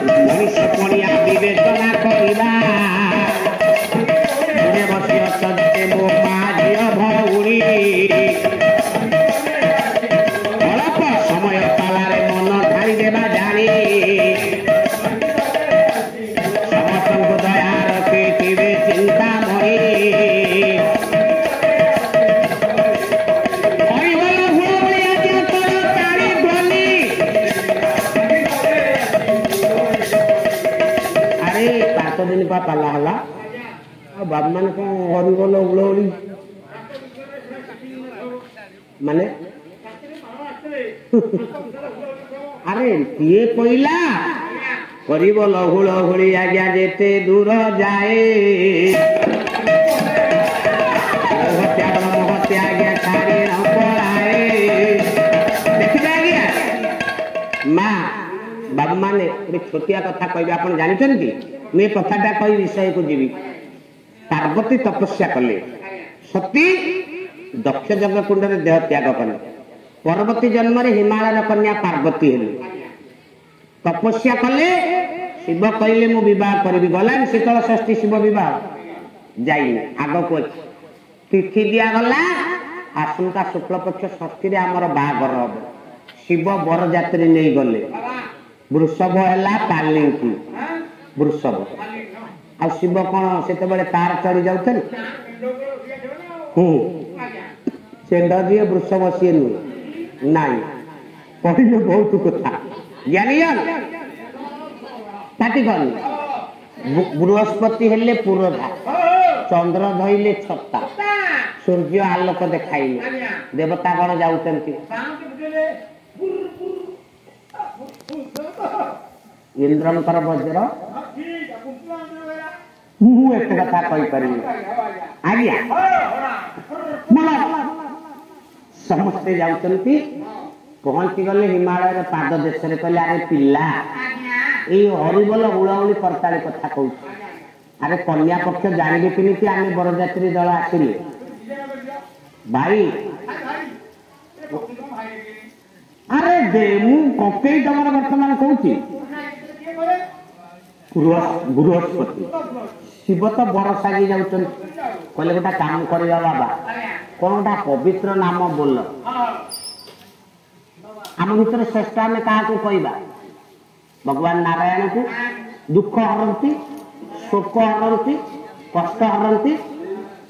ମଣିଷ ପଣିଆ ବିବେଚନା କରିବା ଦୂରେ ବସି ଅଛନ୍ତି ମୋ ମା ଝିଅ ଭଉଣୀ ଅଳ୍ପ ସମୟ ତାଲାରେ ମନ ଢାଳିଦେବା ଜାଣି ସମସ୍ତଙ୍କୁ ଦୟା ରଖିଥିବେ ଚିନ୍ତାମଣି दिन पाला हला बाबू मान कौन हरिबोल उड़ौली माने अरे किए कहला हरिबोल हुड़हुड़ी आज्ञा जेते दूर जाए हत्या आज्ञा छाड़ी न पड़ाए देखिए आज्ञा माँ बाबू माने छोटिया कथा कह आप जानते मैं कथाटा कही विषय को जीवी पार्वती तपस्या कले सती दक्ष जग कुंड में देह त्याग कले परवर्ती जन्म हिमालय कन्या पार्वती हेले तपस्या कले शिव कहले मु विवाह करी गला शीतल षष्ठी शिव विवाह जाइए आग को तिथि दिया गला आसंता शुक्ल पक्ष षष्ठी रे आमर बागर हम शिव बरजात्री नहीं गले वृषभ है पालिंकी वृषभ आ शिव कौन से तार चढ़ी जाते शेंड जी वृषभ सी नुहे नाई कहले बहुत कथा ज्ञानी पाटी कन बृहस्पति हेले पुरोधा चंद्र धइले छत्ता सूर्य आलोक देखाइले देवता कौन जाउचंती इंद्रंकर वज्र मुझे एक कथा कही पारि आज्ञा समस्ते जाउचंती पहुंची गले हिमालय पाद देश रे कहले अरे पिला ए हरिबोल उड़ाउली करताली कथा कहू अरे कन्या पक्ष जानिबे किमिति आमे बरजात्री दल आसिले भाई अरे दे मु ककई तमर वर्तमान कहूची बृहस्पति शिव तो बरसा जाऊँ कहले गोटा काम करवा बाबा कौन गोटा पवित्र नाम बोल आम भर श्रेष्ठ आम क्या कहवा भगवान नारायण को दुख हरती शोक हरती कष्ट हरती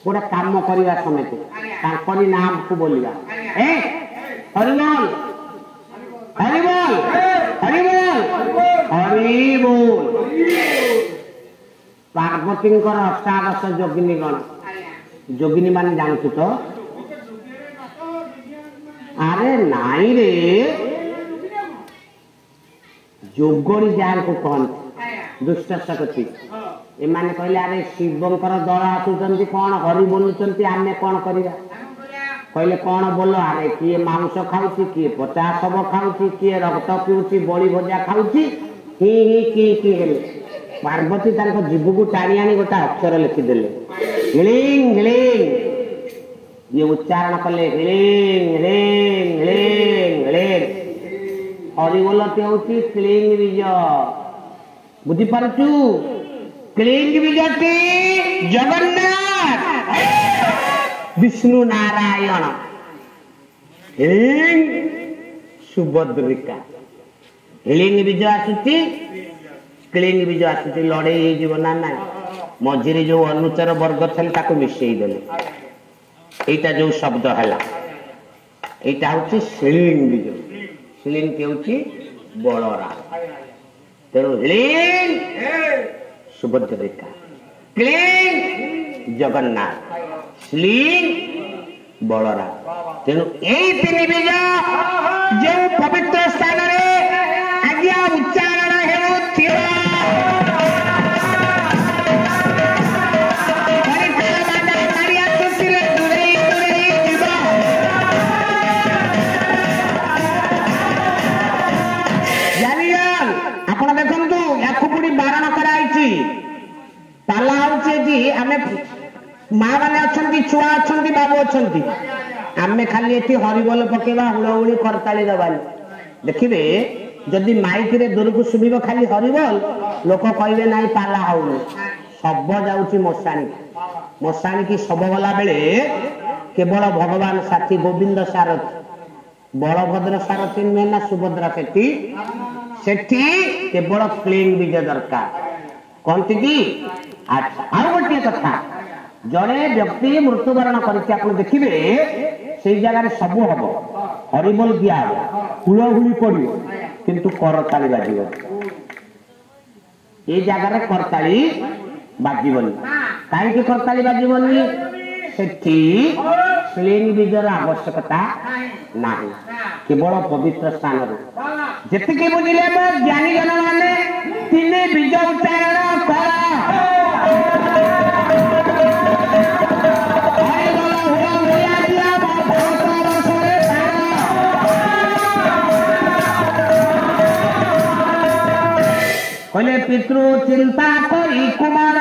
गोटे काम करवा समेत तांकरी नाम को बोलिया ए हरिबोल हरिबोल हरिबोल हरिबोल पार्वती अष्टादश जोगिनी गण जोगिनी मान जानते तो अरे नाई रे जोगणी जान को कहते दुष्ट शक्ति एमाने कहले अरे शिवंकर दल आसुचंती कौन हरि बोलुचंती आमे कौन करिया कहले कौन बोल अरे किए मांस खाऊची किए पचा सब खाऊची किए रक्त पीऊची बड़ी भजा खाऊची ही की हेले पार्वती तांको जीव को टाणी आनी गोटा अक्षर लिखिदेले हिलिंग हिलिंग ये उच्चारण कले हिलिंग हिलिंग हिलिंग हिलिंग हरिबोलती होची क्लींग बीज बुझी पारछु क्लींग बीजटी जगन्नाथ विष्णु नारायण हिलिंग सुभद्रिका हिलिंग बीज आसुची क्लींग बीज आसुची लड़े ना ना मझिरे जो अनुचर वर्ग थले ताको मिसई देले एटा जो शब्द हला एटा होची शिलिंग बीज शिलिंग के होची बलरा तेरो हिलिंग सुभद्रिका क्लींग जगन्नाथ श्लिंग बलरा तेणु यही तीन बीज जो पवित्र स्थान आज्ञा उच्चारण हेउथिबा आपण देखंतु याकु पुडी बारण कराइछि ताला होछि आमे माँ मैंने अच्छा छुआ अच्छा बाबू अच्छा आमे खाली ये हरिबोल पकेवा हुड़हुड़ी करताली दबानी देखिए जदि माइक रे दूर को सुबिबो खाली हरिबोल लोक कहबे नाही पाला होउनी सब जाउची मशानी की सब गला बेले केवल भगवान साथी गोविंद सारथी बलभद्र सारथी नुहे ना सुभद्रा सेठी केवल क्लीन विजय दरकार कहती कि अच्छा आउ गोटे कथा जड़े व्यक्ति मृत्युवरण कर देखिए से जगह सब हम हरिबोल दिया हुलहुली पड़ो किंतु करताली बाजिब ये जगार करताली बाजिबनी कहीं करताली बाजिबनी सेठी स्लिंग बीजर आवश्यकता ना केवल पवित्र स्थान जी बुझे मो ज्ञानी जन मैंने तीन बीज उच्चारण कर कहले पितृ चिंता करी कुमार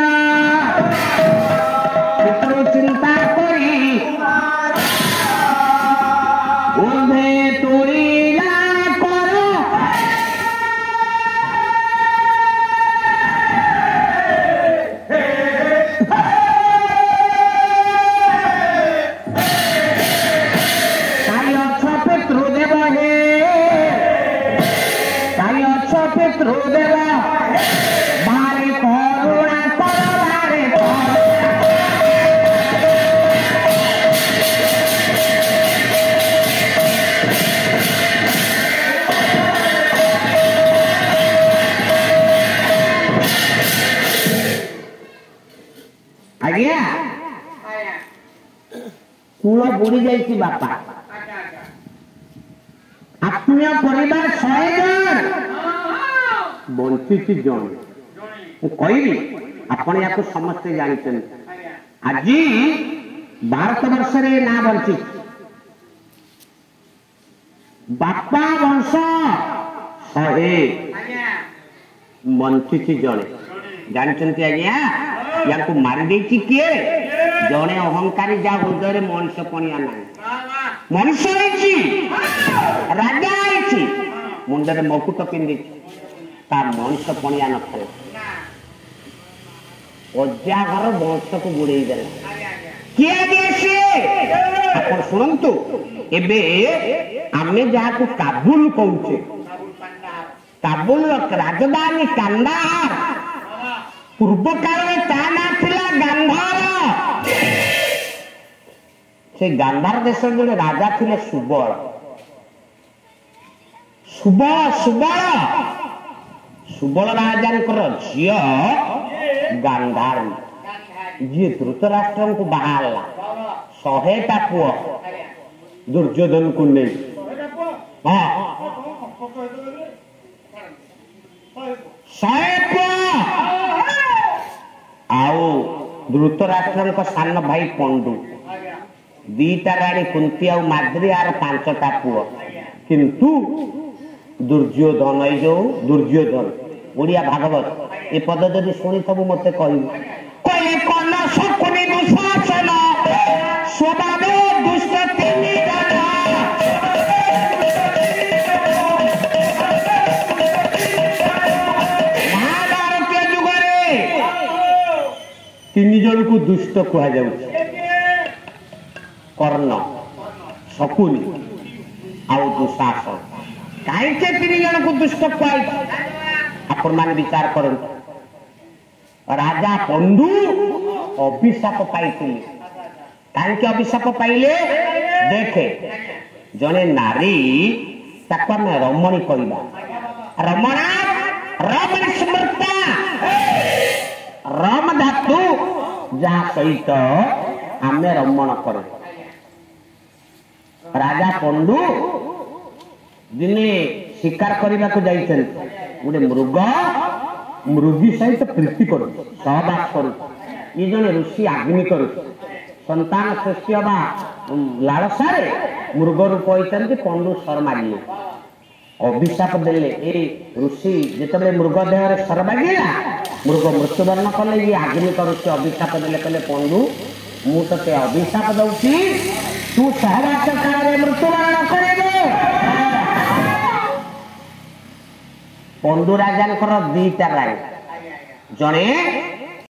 पितृ चिंता करी उन्हे तुरीला करो काई अच्छा पितृदेव हे काई अच्छा पितृदेव भारी करुणा करो भारी आज्ञा कूल बुड़ी जाइए बापा आत्मीय परिवार 100 जन बंची जन कहबी आपण या समस्ते जानते आज भारत वर्ष रे ना बंची बापा वंश 100 बंची जन जानते आज्ञा या मारी किए जड़े अहंकारी जा हृदय मनुष्य पणिया ना मनुष्य राजा मुंडे मकुट पिंधि तार मनुष्य पणिया न थे अजा घर वंश को बुड़े देला किए शुणु एबे आमे जहाँ काबुल कहूचे काबुल राजधानी कांदाहार पूर्व काल में ता ना थिला गांधार से गांधार देश जो राजा थिले सुबल सुबल सुबल सुबल राजा झी गांधार जी धृतराष्ट्र को बाहरला 100टा पुओ दुर्योधन को नहीं हाँ 100 पुओ आओ धृतराष्ट्र सान भाई पंडु 2टा राणी कुंती आ माद्री आर 5टा पुओ किंतु दुर्योधन ये जो दुर्योधन ओडिया भागवत ए पद जदि शुणी थबु मते कहबू कहले कन शकुनी दुशासन स्वभाव दुष्ट तिनी महाभारत जुगरे 3 जन को दुष्ट कहा जाउछ कर्ण शकुनी आउ दुशासन कहीं 3 जन को दुष्ट कह आपण मान विचार कर राजा पंडु अभिशाप पाई कहीं अभिशाप पाइले देखे जने नारी ताको आम रमणी कहवा रमणा रमण स्मृता रम धातु जहाँ सहित आम रमण कर राजा पंडु दिने शिकार करने को जाइए गोटे मृग मृगी सहित प्रीति कर सहवास कर ये जन ऋषि अग्नि कर संतान सृष्टि हवा लालसार मृग रूप होती पंडु सर मारे अभिशाप देले ए ऋषि जिते मृग देह सर बाजिला मृग मृत्युवरण कले ये अग्नि करुच्चे अभिशाप देले कहले पंडु मु ते अभिशाप दौची तू सहवास काल मृत्युवरण करे पंडु राजा दीटा राणी जड़े